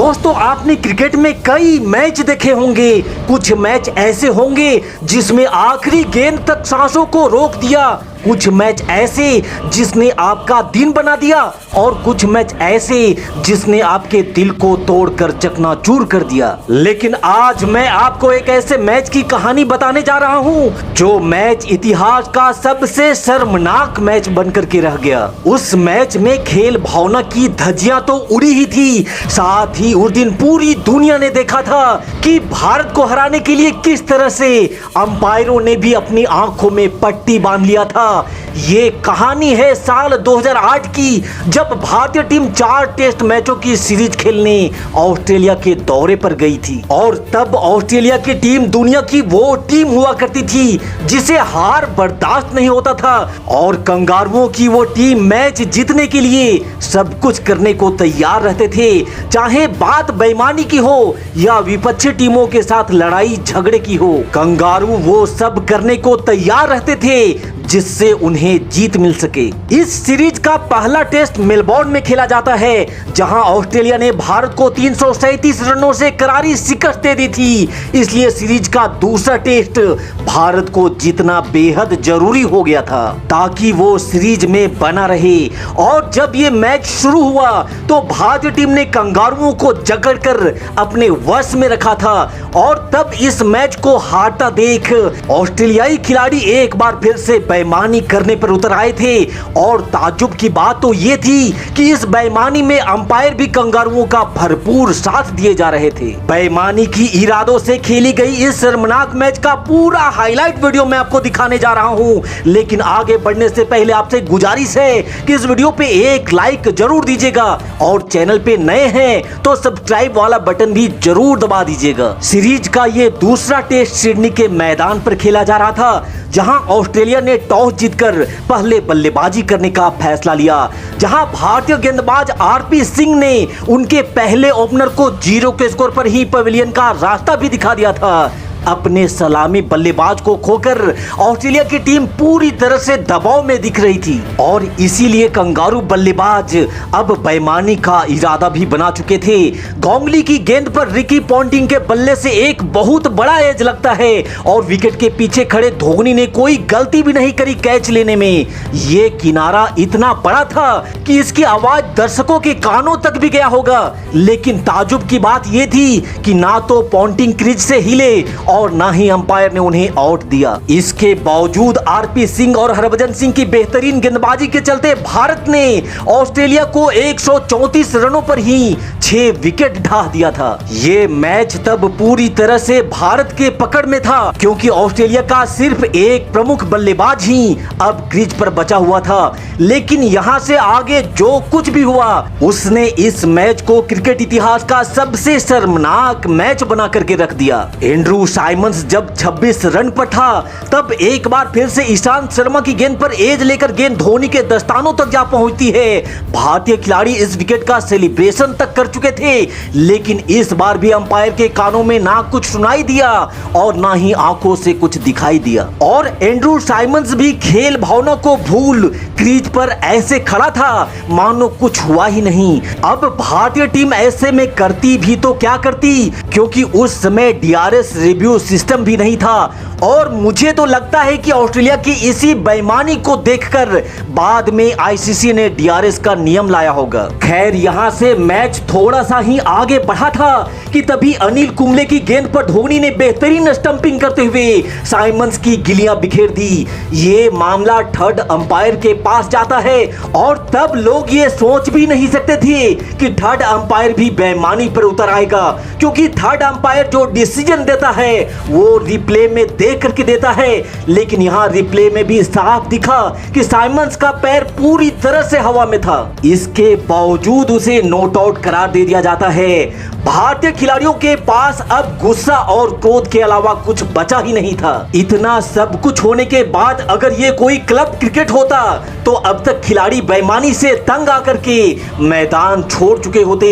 दोस्तों आपने क्रिकेट में कई मैच देखे होंगे। कुछ मैच ऐसे होंगे जिसमें आखिरी गेंद तक सांसों को रोक दिया, कुछ मैच ऐसे जिसने आपका दिन बना दिया और कुछ मैच ऐसे जिसने आपके दिल को तोड़कर चकनाचूर कर दिया। लेकिन आज मैं आपको एक ऐसे मैच की कहानी बताने जा रहा हूं जो मैच इतिहास का सबसे शर्मनाक मैच बनकर के रह गया। उस मैच में खेल भावना की धज्जियां तो उड़ी ही थी, साथ ही उस दिन पूरी दुनिया ने देखा था कि भारत को हराने के लिए किस तरह से अंपायरों ने भी अपनी आंखों में पट्टी बांध लिया था। ये कहानी है साल 2008 की, जब भारतीय टीम 4 टेस्ट मैचों की सीरीज खेलने ऑस्ट्रेलिया के दौरे पर गई थी। और तब ऑस्ट्रेलिया की टीम दुनिया की वो टीम हुआ करती थी जिसे हार बर्दाश्त नहीं होता था, और कंगारुओं की वो टीम मैच जीतने के लिए सब कुछ करने को तैयार रहते थे, चाहे बात बेईमानी की हो या विपक्षी टीमों के साथ लड़ाई झगड़े की हो। कंगारू वो सब करने को तैयार रहते थे जिससे उन्हें जीत मिल सके। इस सीरीज का पहला टेस्ट मेलबोर्न में खेला जाता है, जहां ऑस्ट्रेलिया ने भारत को 337 रनों से करारी शिकस्त दे दी थी। इसलिए सीरीज का दूसरा टेस्ट भारत को जीतना बेहद जरूरी हो गया था ताकि वो सीरीज में बना रहे। और जब ये मैच शुरू हुआ तो भारतीय टीम ने कंगारुओं को जकड़कर अपने वश में रखा था, और तब इस मैच को हारता देख ऑस्ट्रेलियाई खिलाड़ी एक बार फिर से बेईमानी करने पर उतर आए थे। और ताज्जुब की बात तो ये थी कि इस बेईमानी में अंपायर भी कंगारुओं का भरपूर साथ दिए जा रहे थे। बेईमानी की इरादों से खेली गई इस शर्मनाक मैच का पूरा हाईलाइट वीडियो मैं आपको दिखाने जा रहा हूं। लेकिन आगे बढ़ने से पहले आपसे गुजारिश है कि इस वीडियो पे एक लाइक जरूर दीजिएगा, और चैनल पे नए हैं तो सब्सक्राइब वाला बटन भी जरूर दबा दीजिएगा। सीरीज का ये दूसरा टेस्ट सिडनी के मैदान पर खेला जा रहा था, जहां ऑस्ट्रेलिया ने टॉस जीतकर पहले बल्लेबाजी करने का फैसला लिया। जहां भारतीय गेंदबाज आरपी सिंह ने उनके पहले ओपनर को 0 के स्कोर पर ही पवेलियन का रास्ता भी दिखा दिया था। अपने सलामी बल्लेबाज को खोकर ऑस्ट्रेलिया की टीम पूरी तरह से दबाव में दिख रही थी, और इसीलिए कंगारू बल्लेबाज अब बेईमानी का इरादा भी बना चुके थे। गोंगली की गेंद पर रिकी पॉन्टिंग के बल्ले से एक बहुत बड़ा एज लगता है, और विकेट के पीछे खड़े धोनी ने कोई गलती भी नहीं करी कैच लेने में। ये किनारा इतना बड़ा था कि इसकी आवाज दर्शकों के कानों तक भी गया होगा। लेकिन ताजुब की बात यह थी कि ना तो पॉन्टिंग क्रीज से हिले और ना ही अंपायर ने उन्हें आउट दिया। इसके बावजूद आरपी सिंह और हरभजन सिंह की बेहतरीन गेंदबाजी के चलते भारत ने ऑस्ट्रेलिया को 134 रनों पर ही 6 विकेट ढा दिया था। ये मैच तब पूरी तरह से भारत के पकड़ में था, क्योंकि ऑस्ट्रेलिया का सिर्फ एक प्रमुख बल्लेबाज ही अब क्रीज पर बचा हुआ था। लेकिन यहां से आगे जो कुछ भी हुआ, उसने इस मैच को क्रिकेट इतिहास का सबसे शर्मनाक मैच बना करके रख दिया। एंड्रू साइमंस जब 26 रन पर था, तब एक बार फिर से ईशांत शर्मा की गेंद पर एज लेकर गेंद धोनी के दस्तानों तक जा पहुंचती है। भारतीय खिलाड़ी इस विकेट का सेलिब्रेशन तक कर चुके थे, लेकिन इस बार भी अंपायर के कानों में ना कुछ सुनाई दिया और ना ही आंखों से कुछ दिखाई दिया। और एंड्रू साइमंस भी खेल भावना को भूल क्रीज पर ऐसे खड़ा था मानो कुछ हुआ ही नहीं। अब भारतीय टीम ऐसे में करती भी तो क्या करती, क्योंकि उस समय डीआरएस रिव्यू सिस्टम भी नहीं था। और मुझे तो लगता है कि ऑस्ट्रेलिया की इसी बेईमानी को देखकर बाद में आईसीसी ने डीआरएस का नियम लाया होगा। खैर, यहां से मैच थोड़ा सा ही आगे बढ़ा था कि तभी अनिल कुंबले की गेंद पर धोनी ने बेहतरीन स्टंपिंग करते हुए साइमंस की गिलियां बिखेर दी। ये मामला थर्ड अंपायर के पास जाता है, और तब लोग ये सोच भी नहीं सकते थे कि थर्ड अंपायर भी बेईमानी पर उतर आएगा, क्योंकि थर्ड अंपायर जो डिसीजन देता है वो रिप्ले में देख करके देता है। लेकिन यहाँ रिप्ले में भी साफ दिखा कि साइमंस का पैर पूरी तरह से हवा में था। इसके बावजूद उसे नॉट आउट करार दे दिया जाता है। भारतीय खिलाड़ियों के पास अब गुस्सा और क्रोध के अलावा कुछ बचा ही नहीं था। इतना सब कुछ होने के बाद अगर ये कोई क्लब क्रिकेट होता तो अब तक खिलाड़ी बेईमानी से तंग आकर के मैदान छोड़ चुके होते।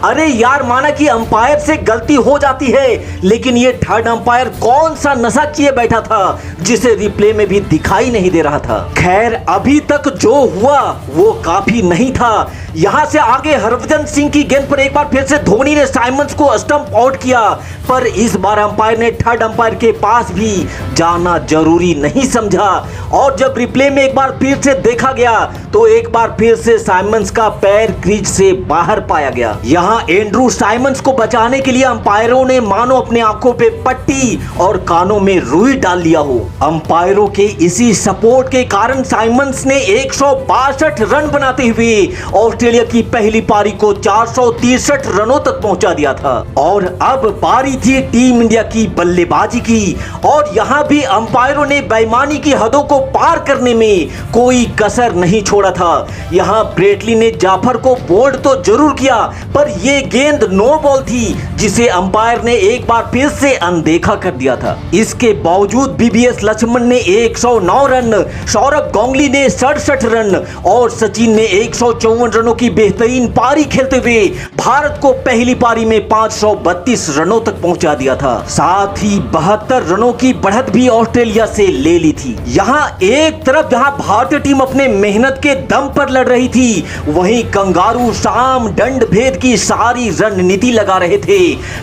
अरे यार, माना कि अंपायर से गलती हो जाती है, लेकिन ये थर्ड अंपायर कौन सा नशा किए बैठा था जिसे रिप्ले में भी दिखाई नहीं दे रहा था। खैर, अभी तक जो हुआ वो काफी नहीं था, यहां से आगे हरभजन सिंह की गेंद पर एक बार फिर से धोनी ने साइमंस को स्टंप आउट किया, पर इस बार अंपायर ने थर्ड अंपायर के पास भी जाना जरूरी नहीं समझा और जब रिप्ले में एक बार फिर से देखा गया तो एक बार फिर से साइमंस का पैर क्रीज से बाहर पाया गया। यहां एंड्रू साइमंस को बचाने के लिए अंपायरों ने मानो अपने आंखों पे पट्टी और कानों में रुई डाल लिया हो। अंपायरों के इसी सपोर्ट के कारण साइमंस ने 162 रन बनाते हुए ऑस्ट्रेलिया की पहली पारी को 463 रनों तक पहुंचा दिया था और अब बारी थी टीम इंडिया की बल्लेबाजी की और यहां भी अंपायरों ने बेईमानी की हदों को पार करने में कोई कसर नहीं छोड़ा था। यहां ब्रेटली ने जाफर को बोल्ड तो जरूर किया, पर यह गेंद नो बॉल थी जिसे अंपायर ने एक बार फिर से अनदेखा कर दिया था। इसके बावजूद बीबीएस लक्ष्मण ने 109 रन, सौरभ गांगुली ने 67 रन और सचिन ने 154 रनों की बेहतरीन पारी खेलते हुए भारत को पहली पारी में 532 रनों तक पहुंचा दिया था। साथ ही 72 रनों की बढ़त भी ऑस्ट्रेलिया से ले ली थी। यहां एक तरफ जहां भारतीय टीम अपने मेहनत के दम पर लड़ रही थी, वहीं कंगारू शाम दंड भेद की सारी रणनीति लगा रहे थे।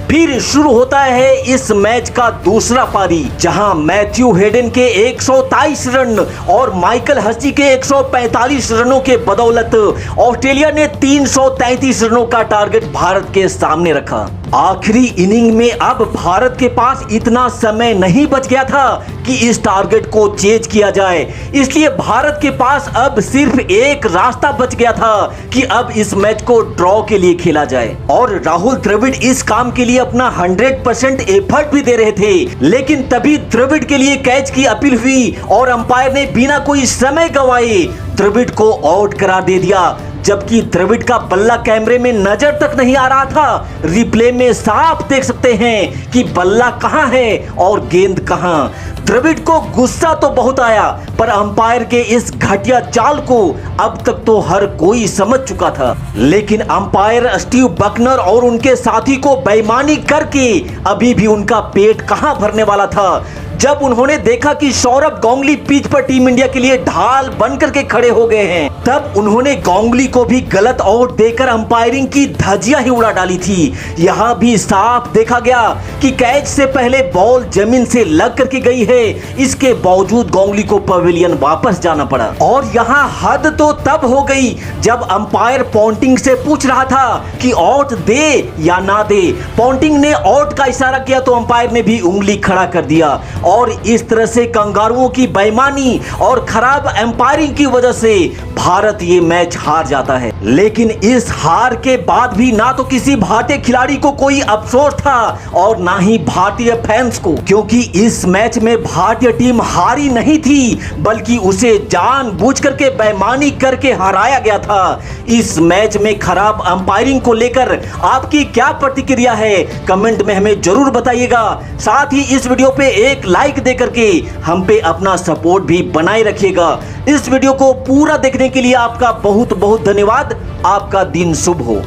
फिर शुरू होता है इस मैच का दूसरा पारी, जहां मैथ्यू हेडन के 123 रन और माइकल हसी के 145 रनों के बदौलत ऑस्ट्रेलिया ने 333 रनों का टारगेट भारत के सामने रखा। आखिरी इनिंग में अब भारत के पास इतना समय नहीं बच गया था कि इस टारगेट को चेज किया जाए, इसलिए भारत के पास अब सिर्फ एक रास्ता बच गया था कि अब इस मैच को ड्रॉ के लिए खेला जाए और राहुल द्रविड़ इस काम के लिए अपना 100% एफर्ट भी दे रहे थे। लेकिन तभी द्रविड़ के लिए कैच की अपील हुई और अंपायर ने बिना कोई समय गंवाए द्रविड़ को आउट करार दे दिया, जबकि द्रविड़ का बल्ला कैमरे में नजर तक नहीं आ रहा था। रिप्ले में साफ देख सकते हैं कि बल्ला कहां है और गेंद कहां। द्रविड़ को गुस्सा तो बहुत आया, पर अंपायर के इस घटिया चाल को अब तक तो हर कोई समझ चुका था। लेकिन अंपायर स्टीव बकनर और उनके साथी को बेईमानी करके अभी भी उनका पेट कहां भरने वाला था। जब उन्होंने देखा कि सौरभ गांगुली पिच पर टीम इंडिया के लिए ढाल बनकर के खड़े हो गए हैं, तब उन्होंने गांगुली को भी गलत आउट देकर अंपायरिंग की धज्जियां ही उड़ा डाली थी। यहां भी साफ देखा गया कि कैच से पहले बॉल जमीन से लग करके गई है, इसके बावजूद गांगुली को पवेलियन वापस जाना पड़ा। और यहां हद तो तब हो गई जब अंपायर पॉन्टिंग से पूछ रहा था कि आउट दे या ना दे। पॉन्टिंग ने आउट का इशारा किया तो अंपायर ने भी उंगली खड़ा कर दिया और इस तरह से कंगारुओं की बेईमानी और खराब एम्पायरिंग की वजह से भारत ये मैच हार जाता है। लेकिन इस हार के बाद भी ना तो किसी भारतीय खिलाड़ी को कोई अफसोस था और ना ही भारतीय फैंस को, क्योंकि इस मैच में भारतीय टीम हारी नहीं थी बल्कि उसे जानबूझ करके बेईमानी करके हराया गया था। इस मैच में खराब अंपायरिंग को लेकर आपकी क्या प्रतिक्रिया है, कमेंट में हमें जरूर बताइएगा। साथ ही इस वीडियो पे एक लाइक देकर के हम पे अपना सपोर्ट भी बनाए रखिएगा। इस वीडियो को पूरा देखने के लिए आपका बहुत बहुत धन्यवाद। आपका दिन शुभ हो।